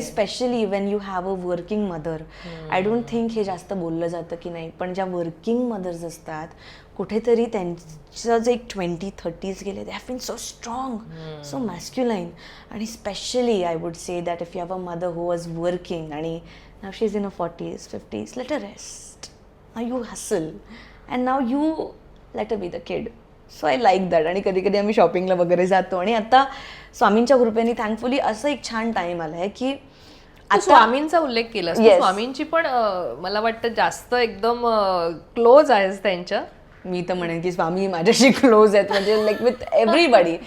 Specially Wien you have a working mother. I don't think हे जास्त बोललं जातं की नाही, पण ज्या वर्किंग मदर्स असतात कुठेतरी त्यांचं जे एक 20-30s गेले, they have been so strong, so masculine. आणि specially I would say that if you have a mother who was working आणि now she is in a 40s 50s, let a rest. Now you hustle and now you let a be the kid. So I like that. आणि कधी कधी आम्ही शॉपिंगला वगैरे जातो. आणि आता स्वामींच्या कृपेने थँकफुली असं एक छान टाईम आला आहे की तू स्वामींचा उल्लेख केलास. तू स्वामींची पण मला वाटतं जास्त एकदम क्लोज आहेस त्यांच्या. मी तर म्हणेन की स्वामी माझ्याशी क्लोज आहेत, म्हणजे like with everybody.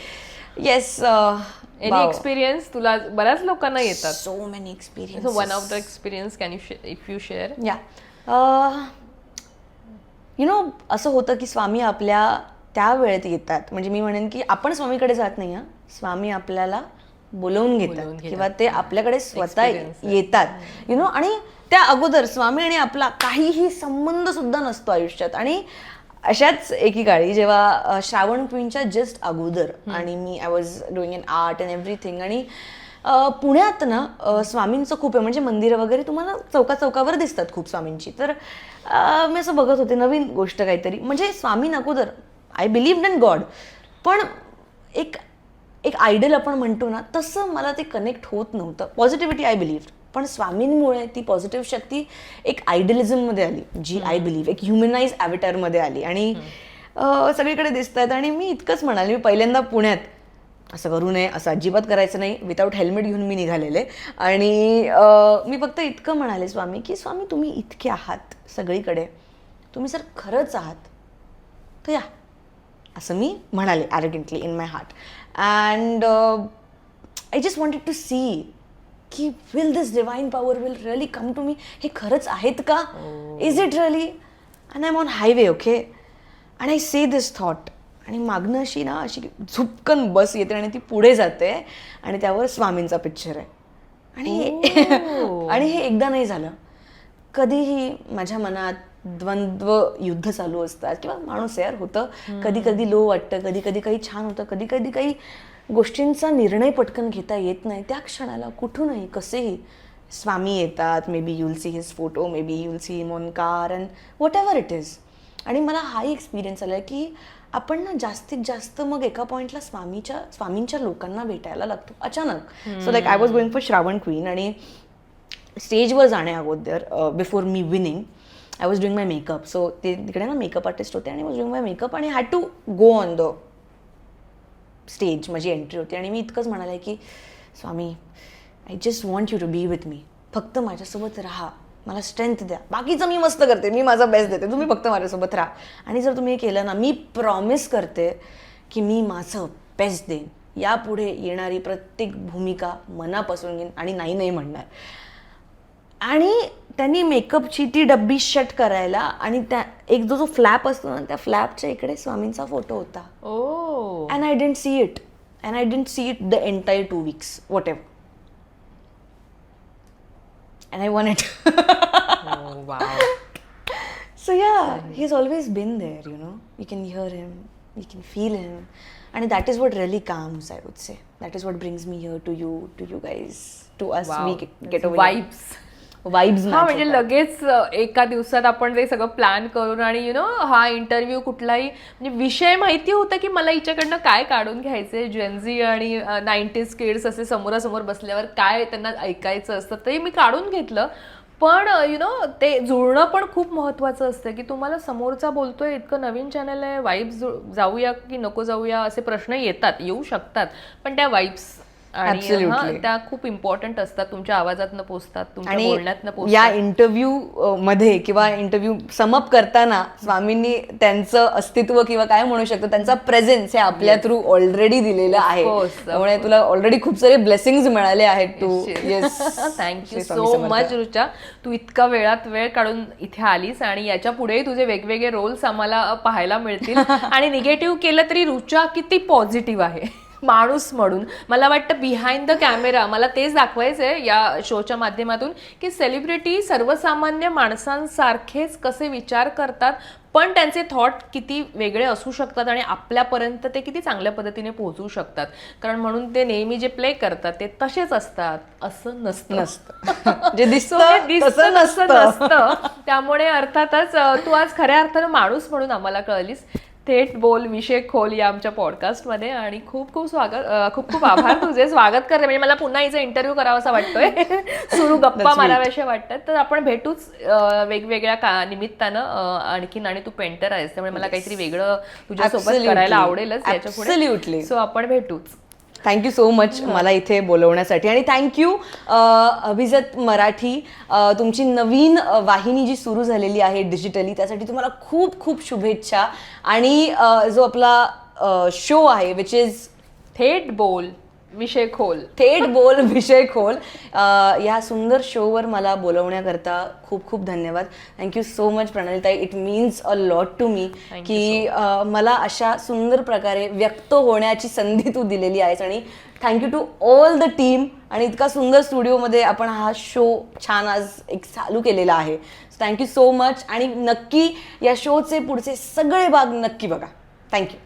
Yes. Any experience तुला बऱ्याच लोकांना येतात. So many experience. So one of the experience can you if you share. या यु नो असं होतं की स्वामी आपल्या त्या वेळेत येतात. म्हणजे मी म्हणेन की आपण स्वामीकडे जात नाही, हां, स्वामी आपल्याला बोलवून घेतात किंवा ते आपल्याकडे स्वतः येतात, यु नो. आणि त्या अगोदर स्वामी आणि आपला काहीही संबंध सुद्धा नसतो आयुष्यात. आणि अशाच एकीकाळी जेव्हा श्रावण क्वीनच्या जस्ट अगोदर आणि मी I was doing in art and everything. आणि पुण्यात ना स्वामींचं खूप आहे, म्हणजे मंदिरं वगैरे तुम्हाला चौकावर दिसतात खूप स्वामींची. तर मी असं बघत होते नवीन गोष्ट काहीतरी, म्हणजे स्वामी अगोदर आय बिलीव्ड इन गॉड, पण एक आयडल आपण म्हणतो ना तसं मला ते कनेक्ट होत नव्हतं. पॉझिटिव्हिटी आय बिलीव्ड, पण स्वामींमुळे ती पॉझिटिव्ह शक्ती एक आयडलिझममध्ये आली, जी आय बिलीव्ह एक ह्युमनाइज ॲव्हेटरमध्ये आली. आणि सगळीकडे दिसत आहेत. आणि मी इतकंच म्हणाले, मी पहिल्यांदा पुण्यात असं करू नये, असं अजिबात करायचं नाही, विदाऊट हेल्मेट घेऊन मी निघालेले. आणि मी फक्त इतकं म्हणाले स्वामी की स्वामी तुम्ही इतके आहात सगळीकडे, तुम्ही जर खरंच आहात तर या, असं मी म्हणाले arrogantly in my heart. And I just wanted to see की will this divine power will really come to me. हे खरंच आहेत का? Is it really? And I am on highway, okay, and I say this thought. आणि मागणं अशी झुपकन बस येते आणि ती पुढे जाते आणि त्यावर स्वामींचा पिक्चर आहे. आणि हे एकदा नाही झालं, कधीही माझ्या मनात द्वंद्व युद्ध चालू असतात किंवा माणूस यार होतं, कधी कधी लो वाटतं, कधी कधी काही छान होतं, कधी कधी काही गोष्टींचा निर्णय पटकन घेता येत नाही. त्या क्षणाला कुठूनही कसेही स्वामी येतात. May be you'll see his photo, may be you'll see him on car and what ever it is. आणि मला हाही एक्सपिरियन्स आला की आपण ना जास्तीत जास्त मग एका पॉईंटला स्वामींच्या लोकांना भेटायला लागतो अचानक. So like I was going for Shravan queen आणि स्टेजवर जाण्या अगोदर before me winning I was doing my makeup. So ते तिकडे ना मेकअप आर्टिस्ट होते आणि वॉज डुईंग माय मेकअप आणि had to go on the stage. माझी एंट्री होती आणि मी इतकंच म्हणाले की Swami I just want you to be with me. फक्त माझ्यासोबत राहा, मला स्ट्रेंथ द्या, बाकीचं मी मस्त करते, मी माझा बेस्ट देते, तुम्ही फक्त माझ्यासोबत राहा. आणि जर तुम्ही हे केलं ना, मी प्रॉमिस करते की मी माझं बेस्ट देईन, यापुढे येणारी प्रत्येक भूमिका मनापासून घेईन आणि नाही म्हणणार. आणि त्यांनी मेकअपची ती डब्बी शट करायला आणि त्या एक जो फ्लॅप असतो ना, त्या फ्लॅपच्या इकडे स्वामींचा फोटो होता. And I didn't see it, and I didn't see it the entire 2 weeks, what ever. And I won it. Oh, wow. So yeah, he's always been there, you know. You can hear him, you can feel him. And that is what really calms, I would say. That is what brings me here to you guys, to us. Wow. We get over vibes. Vibes. हा म्हणजे लगेच एका दिवसात आपण ते सगळं plan करून आणि यु नो हा इंटरव्ह्यू कुठलाही म्हणजे विषय माहिती होता की मला हिच्याकडनं काय काढून घ्यायचंय. जेनझी आणि 90s किड्स असे समोरासमोर बसल्यावर काय त्यांना ऐकायचं असतं ते मी काढून घेतलं. पण यु नो ते जुळणं पण खूप महत्त्वाचं असतं की तुम्हाला समोरचा बोलतोय, इतकं नवीन चॅनल आहे, वाईब्स जाऊया की नको जाऊया असे प्रश्न येऊ शकतात, पण त्या वाईब्स आणि त्या खूप इम्पॉर्टंट असतात, तुमच्या आवाजातनं पोचतात, तुमच्या बोलण्यातनं पोचतात. या इंटरव्ह्यू मध्ये किंवा इंटरव्ह्यू समअप करताना स्वामींनी त्यांचं अस्तित्व किंवा काय म्हणू शकतो त्यांचा प्रेझेन्स हे आपल्या थ्रू ऑलरेडी दिलेलं आहे. त्यामुळे तुला ऑलरेडी खूप सारे ब्लेसिंग्स मिळाले आहेत. टू yes, thank you so much Rucha, तू इतका वेळात वेळ काढून इथे आलीस आणि याच्या पुढेही तुझे वेगवेगळे रोल्स आम्हाला पाहायला मिळतील. आणि निगेटिव्ह केलं तरी रुचा किती पॉझिटिव्ह आहे. माणूस म्हणून मला वाटतं बिहाइंड द कॅमेरा मला तेच दाखवायचंय या शोच्या माध्यमातून की सेलिब्रिटी सर्वसामान्य माणसांसारखेच कसे विचार करतात, पण त्यांचे थॉट किती वेगळे असू शकतात आणि आपल्यापर्यंत ते किती चांगल्या पद्धतीने पोहोचू शकतात. कारण म्हणून ते नेहमी जे प्ले करतात ते तसेच असतात असं नसतं. जे दिसतं तसं नसतं. त्यामुळे अर्थातच तू आज खऱ्या अर्थानं माणूस म्हणून आम्हाला कळलीस. थेट बोल विषय खोल या आमच्या पॉडकास्टमध्ये आणि खूप खूप स्वागत, खूप खूप आभार तुझे. स्वागत करते, म्हणजे मला पुन्हा हिचा इंटरव्ह्यू करावासा वाटतोय. सुरू गप्पा माराव्याशा वाटतात. तर आपण भेटूच वेगवेगळ्या निमित्तानं आणखीन. आणि तू पेंटर आहेस त्यामुळे मला काहीतरी वेगळं तुझ्यासोबत करायला आवडेलच याच्या पुढे. सो आपण भेटूच. थँक्यू सो मच मला इथे बोलवण्यासाठी. आणि थँक्यू अभिजात मराठी, तुमची नवीन वाहिनी जी सुरू झालेली आहे डिजिटली, त्यासाठी तुम्हाला खूप खूप शुभेच्छा. आणि जो आपला शो आहे विच इज थेट बोल विषय खोल, थेट बोल विषय खोल, या सुंदर शोवर मला बोलवण्याकरता खूप खूप धन्यवाद. थँक्यू सो मच प्रणालीताई. It means a lot to me की मला अशा सुंदर प्रकारे व्यक्त होण्याची संधी तू दिलेली आहेस. आणि thank you to all the team. आणि इतका सुंदर स्टुडिओमध्ये आपण हा शो छान आज एक चालू केलेला आहे. Thank you so much. आणि नक्की या शोचे पुढचे सगळे भाग नक्की बघा. थँक्यू.